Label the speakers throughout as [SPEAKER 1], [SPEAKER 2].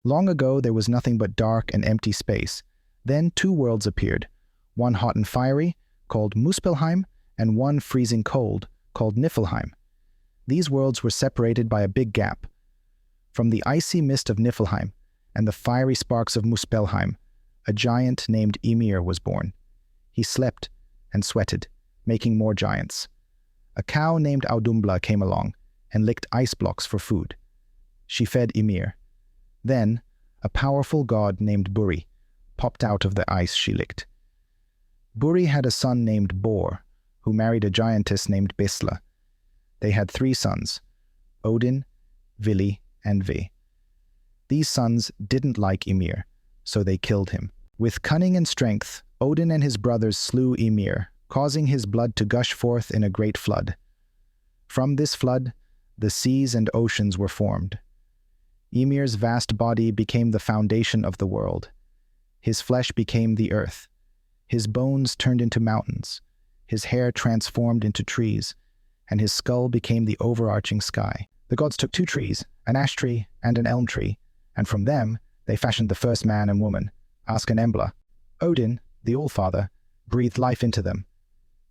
[SPEAKER 1] Long ago there was nothing but dark and empty space. Then two worlds appeared, one hot and fiery, called Muspelheim, and one freezing cold, called Niflheim. These worlds were separated by a big gap. From the icy mist of Niflheim and the fiery sparks of Muspelheim, a giant named Ymir was born. He slept and sweated, making more giants. A cow named Audumbla came along and licked ice blocks for food. She fed Ymir. Then, a powerful god named Buri popped out of the ice she licked. Buri had a son named Bor, who married a giantess named Bisla. They had 3 sons, Odin, Vili, and Ve. These sons didn't like Ymir, so they killed him. With cunning and strength, Odin and his brothers slew Ymir, causing his blood to gush forth in a great flood. From this flood, the seas and oceans were formed. Ymir's vast body became the foundation of the world. His flesh became the earth. His bones turned into mountains. His hair transformed into trees, and his skull became the overarching sky. The gods took 2 trees, an ash tree and an elm tree, and from them they fashioned the first man and woman, Ask and Embla. Odin, the Allfather, breathed life into them.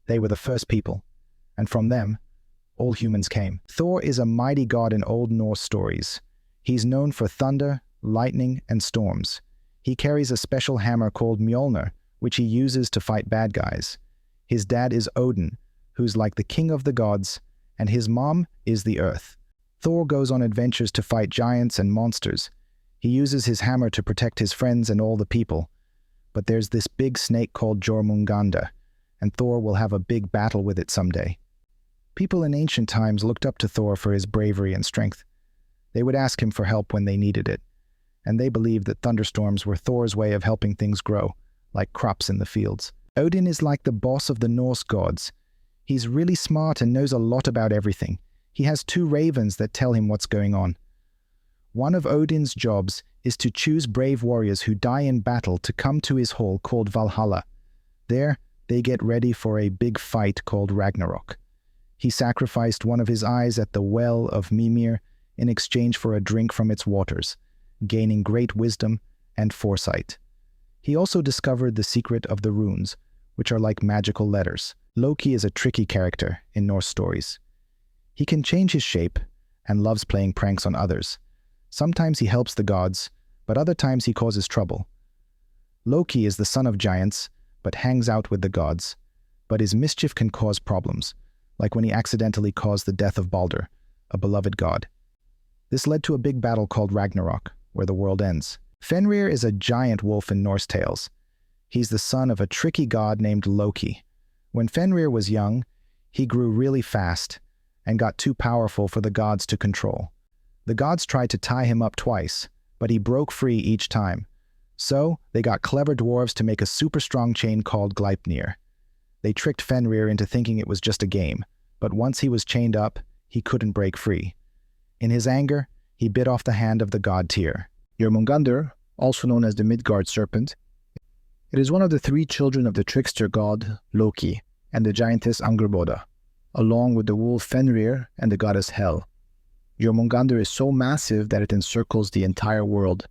[SPEAKER 1] They were the first people, and from them, all humans came. Thor is a mighty god in Old Norse stories. He's known for thunder, lightning, and storms. He carries a special hammer called Mjolnir, which he uses to fight bad guys. His dad is Odin, who's like the king of the gods, and his mom is the earth. Thor goes on adventures to fight giants and monsters. He uses his hammer to protect his friends and all the people. But there's this big snake called Jormungandr, and Thor will have a big battle with it someday. People in ancient times looked up to Thor for his bravery and strength. They would ask him for help when they needed it, and they believed that thunderstorms were Thor's way of helping things grow, like crops in the fields. Odin is like the boss of the Norse gods. He's really smart and knows a lot about everything. He has 2 ravens that tell him what's going on. One of Odin's jobs is to choose brave warriors who die in battle to come to his hall called Valhalla. There, they get ready for a big fight called Ragnarok. He sacrificed one of his eyes at the well of Mimir in exchange for a drink from its waters, gaining great wisdom and foresight. He also discovered the secret of the runes, which are like magical letters. Loki is a tricky character in Norse stories. He can change his shape and loves playing pranks on others. Sometimes he helps the gods, but other times he causes trouble. Loki is the son of giants, but hangs out with the gods. But his mischief can cause problems, like when he accidentally caused the death of Balder, a beloved god. This led to a big battle called Ragnarok, where the world ends. Fenrir is a giant wolf in Norse tales. He's the son of a tricky god named Loki. When Fenrir was young, he grew really fast and got too powerful for the gods to control. The gods tried to tie him up twice, but he broke free each time. So, they got clever dwarves to make a super strong chain called Gleipnir. They tricked Fenrir into thinking it was just a game, but once he was chained up, he couldn't break free. In his anger, he bit off the hand of the god Tyr. Jormungandr, also known as the Midgard serpent, it is one of the 3 children of the trickster god Loki and the giantess Angrboda, along with the wolf Fenrir and the goddess Hel. Jormungandr is so massive that it encircles the entire world.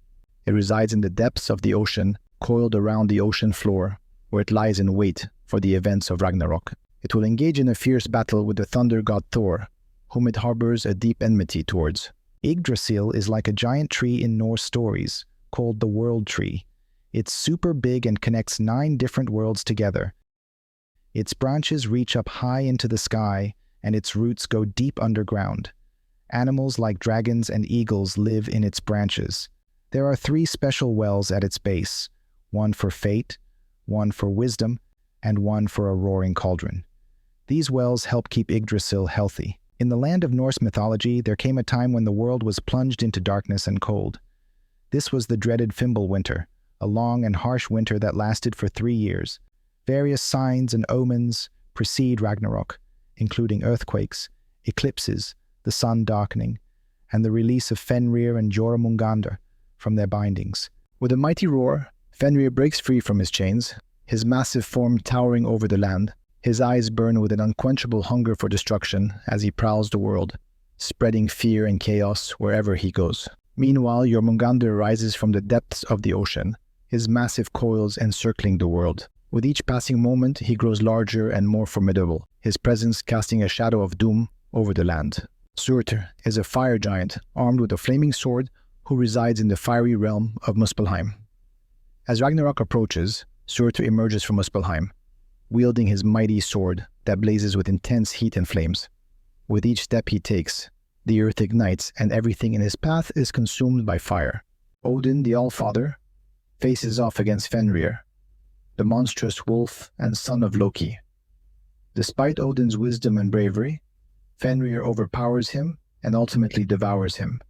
[SPEAKER 1] It resides in the depths of the ocean, coiled around the ocean floor, where it lies in wait for the events of Ragnarok. It will engage in a fierce battle with the thunder god Thor, whom it harbors a deep enmity towards. Yggdrasil is like a giant tree in Norse stories, called the World Tree. It's super big and connects 9 different worlds together. Its branches reach up high into the sky, and its roots go deep underground. Animals like dragons and eagles live in its branches. There are 3 special wells at its base, one for fate, one for wisdom, and one for a roaring cauldron. These wells help keep Yggdrasil healthy. In the land of Norse mythology, there came a time when the world was plunged into darkness and cold. This was the dreaded Fimbulwinter, a long and harsh winter that lasted for 3 years. Various signs and omens precede Ragnarok, including earthquakes, eclipses, the sun darkening, and the release of Fenrir and Jormungandr from their bindings. With a mighty roar, Fenrir breaks free from his chains, his massive form towering over the land. His eyes burn with an unquenchable hunger for destruction as he prowls the world, spreading fear and chaos wherever he goes. Meanwhile, Jormungandr rises from the depths of the ocean, his massive coils encircling the world. With each passing moment, he grows larger and more formidable, his presence casting a shadow of doom over the land. Surtur is a fire giant armed with a flaming sword who resides in the fiery realm of Muspelheim. As Ragnarok approaches, Surtur emerges from Muspelheim, wielding his mighty sword that blazes with intense heat and flames. With each step he takes, the earth ignites and everything in his path is consumed by fire. Odin the Allfather faces off against Fenrir, the monstrous wolf and son of Loki. Despite Odin's wisdom and bravery, Fenrir overpowers him and ultimately devours him,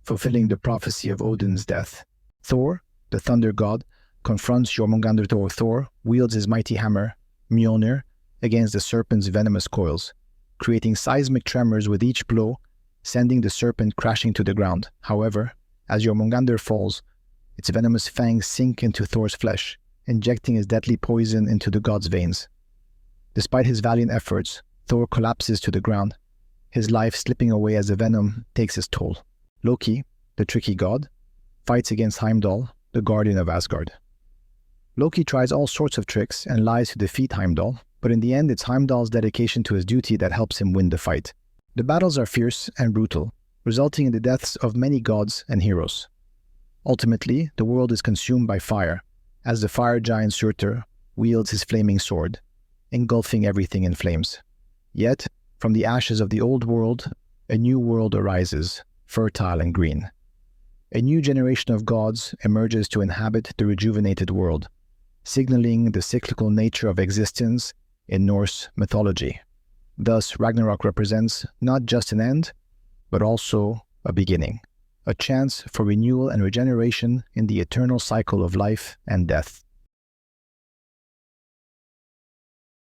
[SPEAKER 1] fulfilling the prophecy of Odin's death. Thor, the thunder god, confronts Jormungandr, or Thor wields his mighty hammer, Mjolnir, against the serpent's venomous coils, creating seismic tremors with each blow, sending the serpent crashing to the ground. However, as Jormungandr falls, its venomous fangs sink into Thor's flesh, injecting his deadly poison into the god's veins. Despite his valiant efforts, Thor collapses to the ground, his life slipping away as the venom takes its toll. Loki, the tricky god, fights against Heimdall, the guardian of Asgard. Loki tries all sorts of tricks and lies to defeat Heimdall, but in the end it's Heimdall's dedication to his duty that helps him win the fight. The battles are fierce and brutal, resulting in the deaths of many gods and heroes. Ultimately, the world is consumed by fire, as the fire giant Surtur wields his flaming sword, engulfing everything in flames. Yet, from the ashes of the old world, a new world arises, fertile and green. A new generation of gods emerges to inhabit the rejuvenated world, signaling the cyclical nature of existence in Norse mythology. Thus, Ragnarok represents not just an end, but also a beginning, a chance for renewal and regeneration in the eternal cycle of life and death.